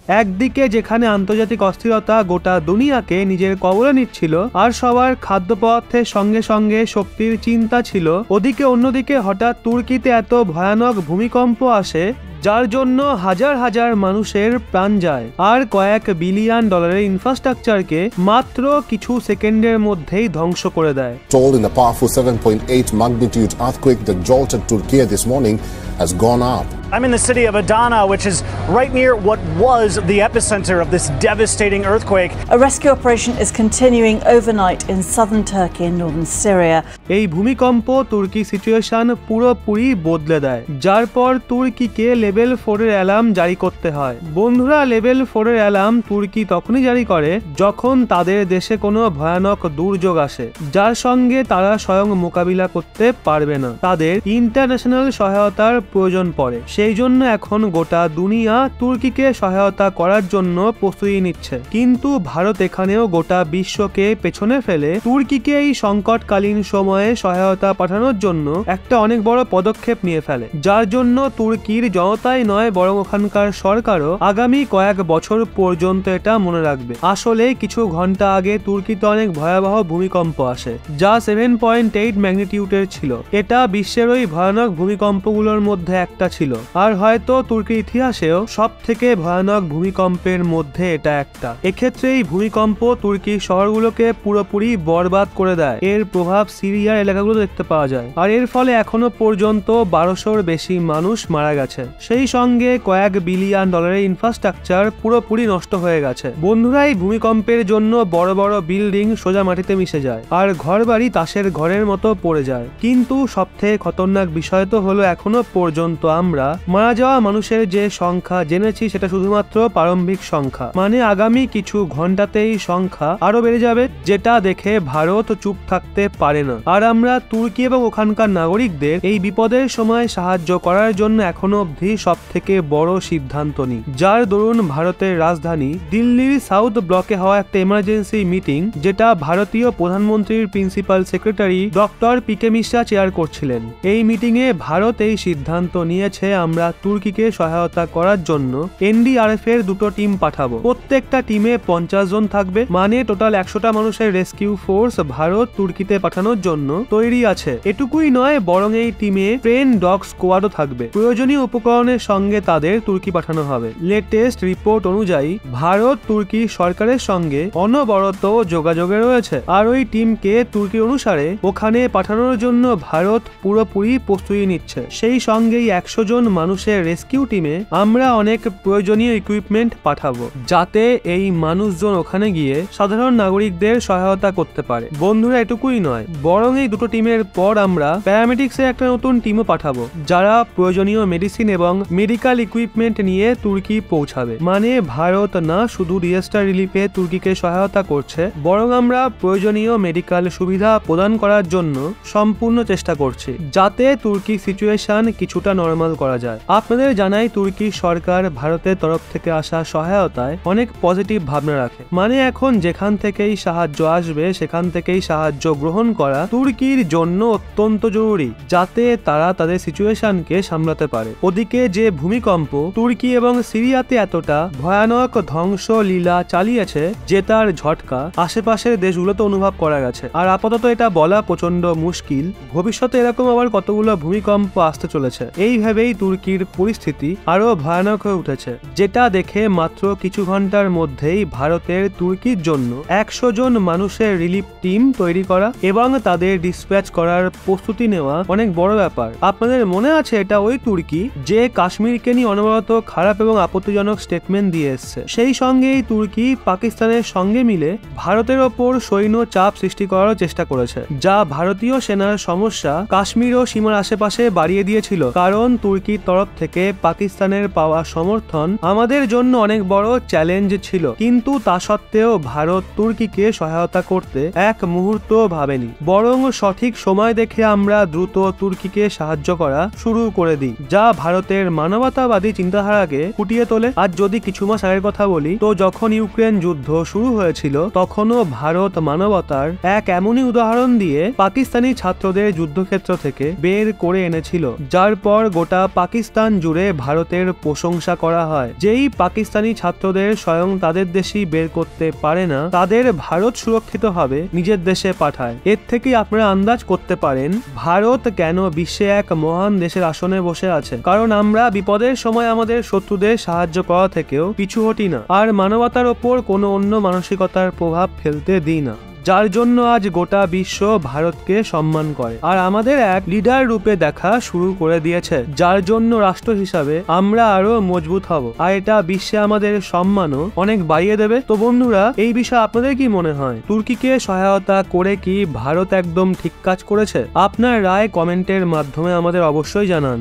একদিকে যেখানে আন্তর্জাতিক অস্থিরতা গোটা দুনিয়াকে নিজের কবলে নিচ্ছিল আর সবার খাদ্য পদার্থের সঙ্গে সঙ্গে শক্তির চিন্তা ছিল, ওদিকে অন্যদিকে হঠাৎ তুর্কিতে এত ভয়ানক ভূমিকম্প আসে যার জন্য হাজার হাজার মানুষের প্রাণ যায় আর কয়েক বিলিয়ন ডলারের ইনফ্রাস্ট্রাকচারকে মাত্র কিছু সেকেন্ডের মধ্যেই ধ্বংস করে দেয়। Told in the powerful 7.8 magnitude earthquake that jolted Turkey this morning has gone up. I'm in the city of Adana, which is right near what was the epicenter of this devastating earthquake. A rescue operation is continuing overnight in southern Turkey and northern Syria. এই ভূমিকম্প তুর্কি situation পুরোপুরি বদলে দেয়, যার পর তুর্কিকে level 4 এর alarm জারি করতে হয়। বন্ধুরা, লেভেল 4 এর অ্যালার্ম তুর্কি তখনই জারি করে যখন তাদের দেশে কোনো ভয়ানক দুর্যোগ আসে যার সঙ্গে তারা স্বয়ং মোকাবিলা করতে পারবে না, তাদের ইন্টারন্যাশনাল সহায়তার প্রয়োজন পড়ে। সেই জন্য এখন গোটা দুনিয়া তুর্কিকে সহায়তা করার জন্য প্রস্তুতি নিচ্ছে। কিন্তু ভারত এখানেও গোটা বিশ্বকে পেছনে ফেলে তুর্কিকে এই সংকটকালীন সময়ে সহায়তা পাঠানোর জন্য একটা অনেক বড় পদক্ষেপ নিয়ে ফেলে, যার জন্য তুর্কির জনতাই নয় বরং ওখানকার সরকারও আগামী কয়েক বছর পর্যন্ত এটা মনে রাখবে। আসলে কিছু ঘন্টা আগে তুর্কিতে অনেক ভয়াবহ ভূমিকম্প আসে যা 7.8 ম্যাগনিটিউডের ছিল। এটা বিশ্বের ওই ভয়ানক ভূমিকম্পগুলোর মধ্যে একটা ছিল আর হয়তো তুর্কির ইতিহাসেও সব থেকে ভয়ানক ভূমিকম্পের মধ্যে এটা একটা। এক্ষেত্রে এই ভূমিকম্প তুর্কির শহরগুলোকে পুরোপুরি বরবাদ করে দেয়। এর প্রভাব সিরিয়ার এলাকাগুলো দেখতে পাওয়া যায় আর এর ফলে এখনো পর্যন্ত 1200-র বেশি মানুষ মারা গেছে। সেই সঙ্গে কয়েক বিলিয়ন ডলারের ইনফ্রাস্ট্রাকচার পুরোপুরি নষ্ট হয়ে গেছে। বন্ধুরা, এই ভূমিকম্পের জন্য বড় বড় বিল্ডিং সোজা মাটিতে মিশে যায় আর ঘরবাড়ি তাসের ঘরের মতো পড়ে যায়। কিন্তু সবথেকে খতরনাক বিষয় তো হলো এখনো পর্যন্ত আমরা মারা যাওয়া মানুষের যে সংখ্যা জেনেছি সেটা শুধুমাত্র প্রারম্ভিক সংখ্যা, মানে আগামী কিছু ঘন্টাতেই সংখ্যা আরো বেড়ে যাবে, যেটা দেখে ভারত চুপ থাকতে পারে না। আর আমরা তুর্কি এবং ওখানকার নাগরিকদের এই বিপদের সময় সাহায্য করার জন্য এখনো অবধি সব থেকে বড় সিদ্ধান্ত নিই, যার দরুন ভারতের রাজধানী দিল্লির সাউথ ব্লকে হওয়া একটা এমার্জেন্সি মিটিং, যেটা ভারতীয় প্রধানমন্ত্রীর প্রিন্সিপাল সেক্রেটারি ডক্টর পিকে মিশ্রা চেয়ার করছিলেন। এই মিটিং এ ভারত এই সিদ্ধান্ত নিয়েছে আমরা তুর্কিকে সহায়তা করার জন্য এনডিআরএফ এর 2টো টিম পাঠাবো। প্রত্যেকটা টিমে 50 জন থাকবে, মানে টোটাল 100টা মানুষের রেস্কিউ ফোর্স ভারত তুর্কিতে পাঠানোর জন্য তৈরি আছে। এটুকুই নয়, বরং এই টিমে ট্রেন ডগ স্কোয়াডও থাকবে। প্রয়োজনীয় উপকরণের সঙ্গে তাদের তুর্কি পাঠানো হবে। লেটেস্ট রিপোর্ট অনুযায়ী ভারত তুর্কি সরকারের সঙ্গে অনবরত যোগাযোগে রয়েছে আর ওই টিমকে তুর্কি অনুসারে ওখানে পাঠানোর জন্য ভারত পুরোপুরি প্রস্তুতি নিচ্ছে। সেই সঙ্গেই 100 জন মানুষের রেস্কিউ টিমে আমরা অনেক প্রয়োজনীয় ইকুইপমেন্ট পাঠাবো, যাতে এই মানুষজন ওখানে গিয়ে সাধারণ নাগরিকদের সহায়তা করতে পারে। বন্ধুরা, এটুকুই নয়, বরং এই 2টো টিমের পর আমরা প্যারামেডিক্সের একটা নতুন টিমও পাঠাবো, যারা প্রয়োজনীয় মেডিসিন এবং মেডিকেল ইকুইপমেন্ট নিয়ে তুর্কি পৌঁছাবে। মানে ভারত না শুধু ডিজাস্টার রিলিফে তুর্কিকে সহায়তা করছে, বরং আমরা প্রয়োজনীয় মেডিকেল সুবিধা প্রদান করার জন্য সম্পূর্ণ চেষ্টা করছি, যাতে তুর্কি সিচুয়েশন কিছুটা নরমাল করা যায়। আপনাদের জানাই তুর্কি সরকার ভারতের তরফ থেকে আসা সহায়তায় অনেক পজিটিভ ভাবনা রাখে। মানে এখন যেখান থেকেই সাহায্য আসবে সেখান থেকেই সাহায্য গ্রহণ করা তুর্কির জন্য অত্যন্ত জরুরি, যাতে তারা তাদের সিচুয়েশনকে সামলাতে পারে। ওদিকে যে ভূমিকম্প তুর্কি এবং সিরিয়াতে এতটা ভয়ানক ধ্বংস লীলা চালিয়েছে যে তার ঝটকা আশেপাশের দেশগুলোতে অনুভব করা গেছে। আর আপাতত এটা বলা প্রচন্ড মুশকিল ভবিষ্যতে এরকম আবার কতগুলো ভূমিকম্প আসতে চলেছে। এই ভেবেই তুর্কির পরিস্থিতি আরো ভয়ানক হয়ে উঠেছে, যেটা দেখে মাত্র কিছু ঘন্টার মধ্যেই ভারতের তুর্কির জন্য 100 জন মানুষের রিলিফ টিম তৈরি করা এবং তাদের ডিসপ্যাচ করার প্রস্তুতি নেওয়া অনেক বড় ব্যাপার। আপনাদের মনে আছে এটা ওই তুর্কি যে কাশ্মীরকে নিয়ে অনবরত খারাপ এবং আপত্তিজনক স্টেটমেন্ট দিয়ে এসছে। সেই সঙ্গে এই তুর্কি পাকিস্তানের সঙ্গে মিলে ভারতের ওপর সৈন্য চাপ সৃষ্টি করার চেষ্টা করেছে, যা ভারতীয় সেনার সমস্যা কাশ্মীর ও সীমার আশেপাশে বাড়িয়ে দিয়েছিল। কারণ তুর্কির তরফ থেকে পাকিস্তানের পাওয়া সমর্থন আমাদের জন্য অনেক বড় চ্যালেঞ্জ ছিল, কিন্তু তা সত্ত্বেও ভারত তুর্কিকে সহায়তা করতে এক মুহূর্ত ভাবেনি, বরং সঠিক সময় দেখে আমরা দ্রুত তুর্কিকে সাহায্য করা শুরু করে দিই, যা ভারতের মানবতাবাদী চিন্তাধারাকে ফুটিয়ে তোলে। আর যদি কিছু মাস আগের কথা বলি, তো যখন ইউক্রেন যুদ্ধ শুরু হয়েছিল তখনও ভারত মানবতার এক এমনই উদাহরণ দিয়ে পাকিস্তানি ছাত্রদের যুদ্ধক্ষেত্র থেকে বের করে এনেছিল, যার এরপর গোটা পাকিস্তান জুড়ে ভারতের প্রশংসা করা হয়। যেই পাকিস্তানি ছাত্রদের স্বয়ং তাদের দেশেই বের করতে পারে না, তাদের ভারত সুরক্ষিতভাবে নিজের দেশে পাঠায়। এর থেকেই আপনারা আন্দাজ করতে পারেন ভারত কেন বিশ্বে এক মহান দেশের আসনে বসে আছে। কারণ আমরা বিপদের সময় আমাদের শত্রুদের সাহায্য করা থেকেও পিছু হটি না, আর মানবতার ওপর কোনো অন্য মানসিকতার প্রভাব ফেলতে দিই না, যার জন্য আজ গোটা বিশ্ব ভারতকে সম্মান করে আর আমাদের এক লিডার রূপে দেখা শুরু করে দিয়েছে, যার জন্য রাষ্ট্র হিসাবে আমরা আরো মজবুত হব আর এটা বিশ্বে আমাদের সম্মানও অনেক বাড়িয়ে দেবে। তো বন্ধুরা, এই বিষয়ে আপনাদের কি মনে হয়? তুর্কিকে সহায়তা করে কি ভারত একদম ঠিক কাজ করেছে? আপনার রায় কমেন্টের মাধ্যমে আমাদের অবশ্যই জানান।